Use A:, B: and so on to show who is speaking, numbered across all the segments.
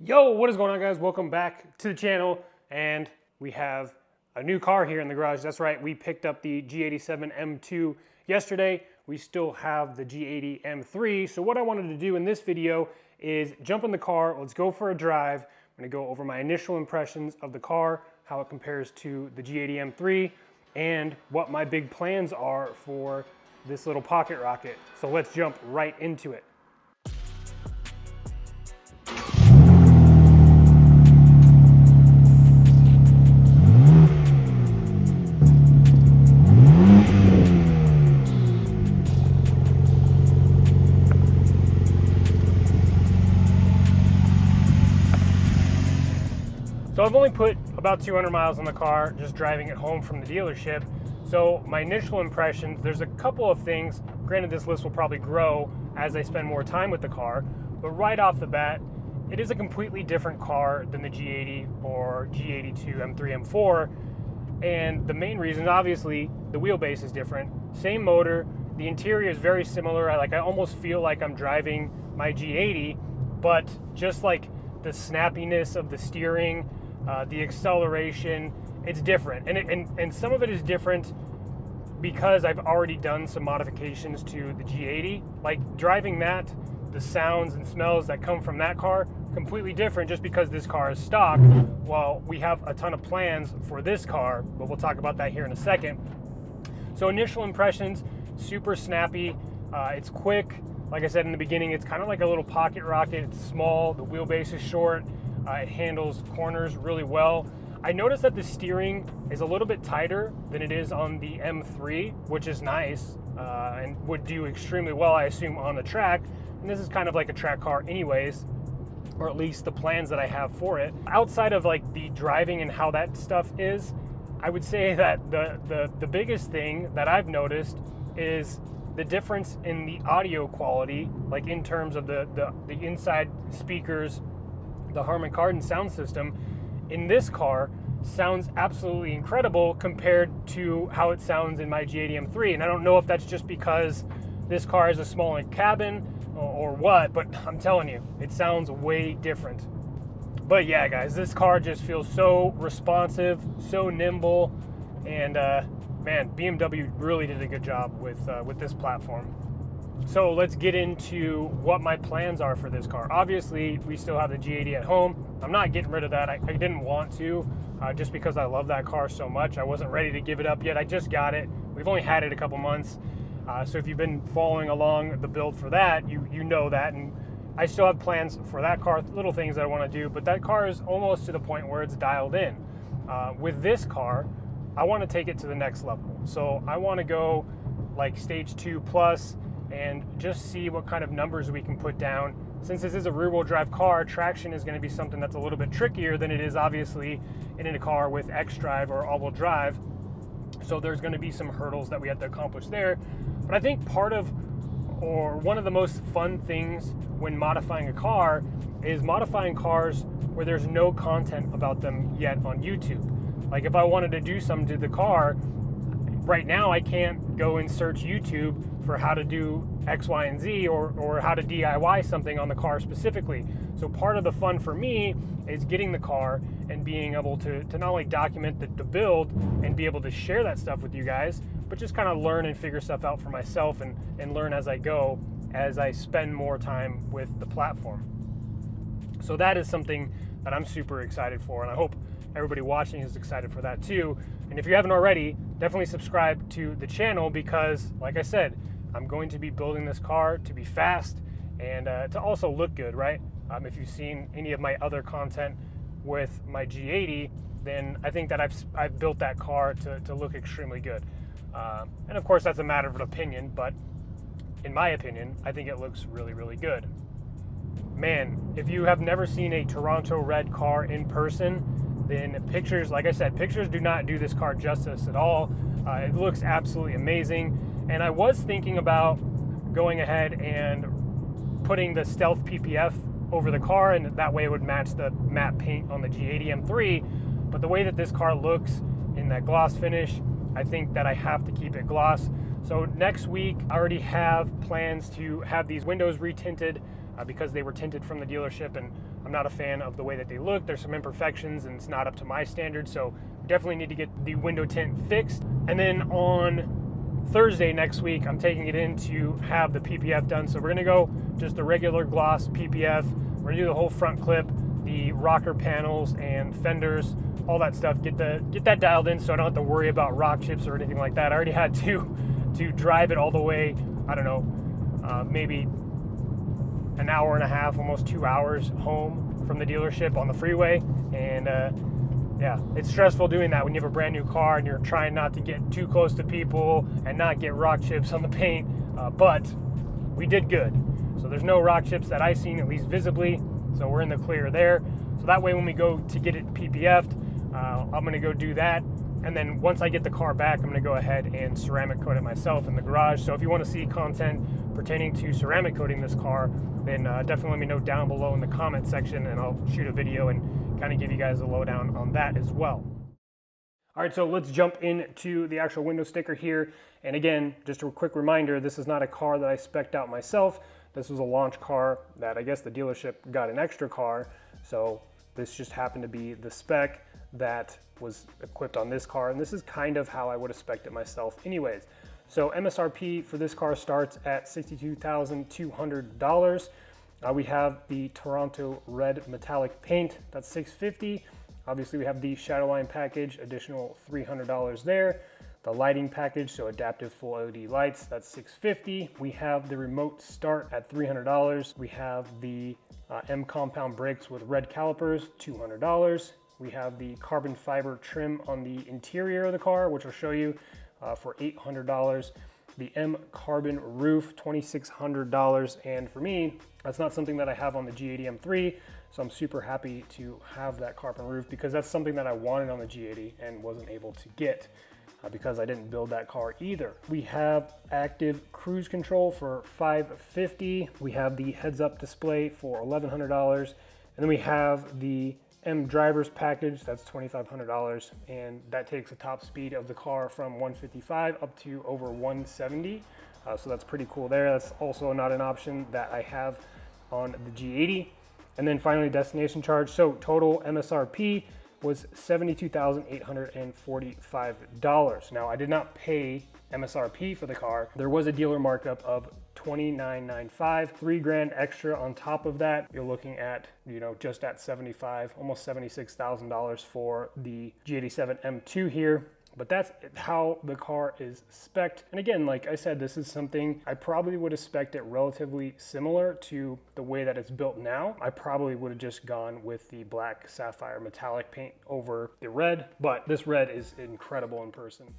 A: Yo, what is going on, guys? Welcome back to the channel, and we have a new car here in the garage. That's right, we picked up the G87 M2 yesterday. We still have the G80 M3. So what I wanted to do in this video is jump in the car, let's go for a drive. I'm gonna go over my initial impressions of the car, how it compares to the G80 M3, and what my big plans are for this little pocket rocket. So let's jump right into it. So I've only put about 200 miles on the car, just driving it home from the dealership. So my initial impressions, there's a couple of things. Granted, this list will probably grow as I spend more time with the car, but right off the bat, it is a completely different car than the G80 or G82 M3, M4. And the main reason, obviously, the wheelbase is different. Same motor, the interior is very similar. I almost feel like I'm driving my G80, but just like the snappiness of the steering, the acceleration, it's different. And some of it is different because I've already done some modifications to the G80. Like driving that, the sounds and smells that come from that car, completely different just because this car is stock. Well, we have a ton of plans for this car, but we'll talk about that here in a second. So initial impressions, super snappy, it's quick. Like I said in the beginning, it's kind of like a little pocket rocket. It's small, the wheelbase is short, it handles corners really well. I noticed that the steering is a little bit tighter than it is on the M3, which is nice and would do extremely well, I assume, on the track. And this is kind of like a track car anyways, or at least the plans that I have for it. Outside of like the driving and how that stuff is, I would say that the biggest thing that I've noticed is the difference in the audio quality, like in terms of the inside speakers, the Harman Kardon sound system in this car sounds absolutely incredible compared to how it sounds in my G80 M3. And I don't know if that's just because this car is a smaller cabin or what, but I'm telling you, it sounds way different. But yeah, guys, this car just feels so responsive, so nimble, and man, BMW really did a good job with this platform. So let's get into what my plans are for this car. Obviously, we still have the G80 at home. I'm not getting rid of that. I didn't want to, just because I love that car so much. I wasn't ready to give it up yet. I just got it. We've only had it a couple months. So if you've been following along the build for that, you know that. And I still have plans for that car, little things that I want to do, but that car is almost to the point where it's dialed in. With this car, I want to take it to the next level. So I want to go like stage 2 plus and just see what kind of numbers we can put down. Since this is a rear-wheel drive car, traction is going to be something that's a little bit trickier than it is obviously in a car with X-Drive or all-wheel drive. So there's going to be some hurdles that we have to accomplish there. But I think part of, or one of the most fun things when modifying a car is modifying cars where there's no content about them yet on YouTube. Like if I wanted to do something to the car, right now I can't go and search YouTube for how to do X, Y, and Z or how to DIY something on the car specifically. So part of the fun for me is getting the car and being able to not only document the build and be able to share that stuff with you guys, but just kind of learn and figure stuff out for myself and learn as I go, as I spend more time with the platform. So that is something that I'm super excited for, and I hope everybody watching is excited for that too. And if you haven't already, definitely subscribe to the channel because, like I said, I'm going to be building this car to be fast and to also look good, right? If you've seen any of my other content with my G80, then I think that I've built that car to look extremely good. And of course, that's a matter of an opinion, but in my opinion, I think it looks really, really good. Man, if you have never seen a Toronto red car in person, then pictures, like I said, pictures do not do this car justice at all. It looks absolutely amazing. And I was thinking about going ahead and putting the Stealth PPF over the car, and that way it would match the matte paint on the G80 M3. But the way that this car looks in that gloss finish, I think that I have to keep it gloss. So next week, I already have plans to have these windows retinted because they were tinted from the dealership, and I'm not a fan of the way that they look. There's some imperfections and it's not up to my standards, so definitely need to get the window tint fixed. And then on Thursday next week, I'm taking it in to have the PPF done. So we're gonna go just the regular gloss PPF. We're gonna do the whole front clip, the rocker panels and fenders, all that stuff. Get that dialed in so I don't have to worry about rock chips or anything like that. I already had to drive it all the way, I don't know, maybe an hour and a half, almost 2 hours home from the dealership on the freeway. And yeah, it's stressful doing that when you have a brand new car and you're trying not to get too close to people and not get rock chips on the paint, but we did good. So there's no rock chips that I've seen, at least visibly, so we're in the clear there. So that way when we go to get it PPF'd, I'm gonna go do that. And then once I get the car back, I'm gonna go ahead and ceramic coat it myself in the garage. So if you wanna see content pertaining to ceramic coating this car, then definitely let me know down below in the comment section and I'll shoot a video and kind of give you guys a lowdown on that as well. All right, so let's jump into the actual window sticker here. And again, just a quick reminder, this is not a car that I spec'd out myself. This was a launch car that I guess the dealership got an extra car. So this just happened to be the spec that was equipped on this car. And this is kind of how I would have spec'd it myself anyways. So MSRP for this car starts at $62,200. We have the Toronto red metallic paint, that's $650. Obviously we have the Shadowline package, additional $300 there. The lighting package, so adaptive full LED lights, that's $650. We have the remote start at $300. We have the M compound brakes with red calipers, $200. We have the carbon fiber trim on the interior of the car, which I'll show you, for $800. The M carbon roof, $2,600. And for me, that's not something that I have on the G80 M3. So I'm super happy to have that carbon roof because that's something that I wanted on the G80 and wasn't able to get because I didn't build that car either. We have active cruise control for $550. We have the heads up display for $1,100. And then we have the M driver's package, that's $2,500, and that takes the top speed of the car from 155 up to over 170. So that's pretty cool there. That's also not an option that I have on the G80. And then finally, destination charge. So total MSRP was $72,845. Now I did not pay MSRP for the car. There was a dealer markup of $29,995, $3,000 extra on top of that. You're looking at, you know, just at $75,000, almost $76,000 for the G87 M2 here. But that's how the car is spec'd. And again, like I said, this is something I probably would have spec'd it relatively similar to the way that it's built now. I probably would have just gone with the black sapphire metallic paint over the red, but this red is incredible in person.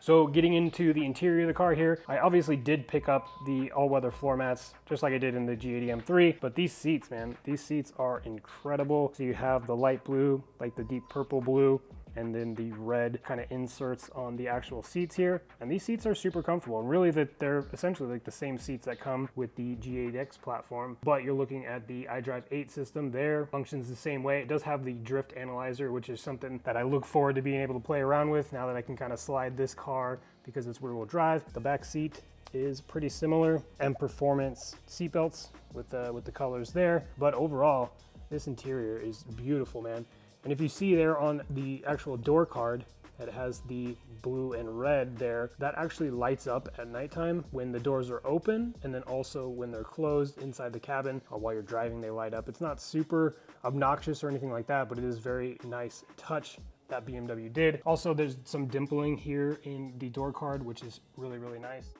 A: So getting into the interior of the car here, I obviously did pick up the all-weather floor mats, just like I did in the G80 M3, but these seats, man, these seats are incredible. So you have the light blue, like the deep purple blue, and then the red kind of inserts on the actual seats here. And these seats are super comfortable. And really they're essentially like the same seats that come with the G8X platform, but you're looking at the iDrive 8 system there. Functions the same way. It does have the drift analyzer, which is something that I look forward to being able to play around with now that I can kind of slide this car because it's rear-wheel drive. The back seat is pretty similar. M Performance seatbelts with the colors there. But overall, this interior is beautiful, man. And if you see there on the actual door card, it has the blue and red there. That actually lights up at nighttime when the doors are open, and then also when they're closed inside the cabin or while you're driving, they light up. It's not super obnoxious or anything like that, but it is very nice touch that BMW did. Also, there's some dimpling here in the door card, which is really, really nice.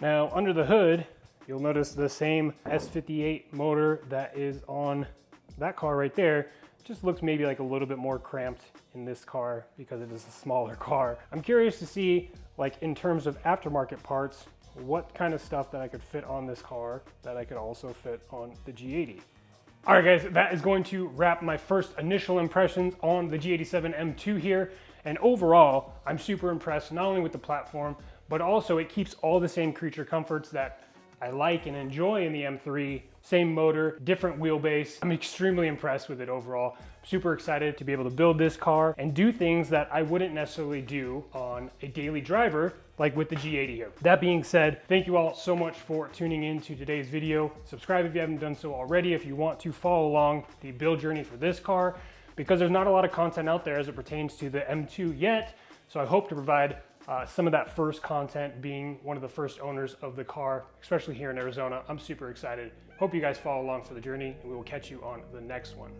A: Now, under the hood, you'll notice the same S58 motor that is on that car right there. Just looks maybe like a little bit more cramped in this car because it is a smaller car. I'm curious to see, like in terms of aftermarket parts, what kind of stuff that I could fit on this car that I could also fit on the G80. All right guys, that is going to wrap my first initial impressions on the G87 M2 here. And overall, I'm super impressed not only with the platform, but also it keeps all the same creature comforts that I like and enjoy in the M3 same motor, different wheelbase. I'm extremely impressed with it overall. Super excited to be able to build this car and do things that I wouldn't necessarily do on a daily driver like with the G80 here. That being said, thank you all so much for tuning in to today's video. Subscribe if you haven't done so already if you want to follow along the build journey for this car, because there's not a lot of content out there as it pertains to the M2 yet. So I hope to provide some of that first content, being one of the first owners of the car, especially here in Arizona. I'm super excited. Hope you guys follow along for the journey, and we will catch you on the next one.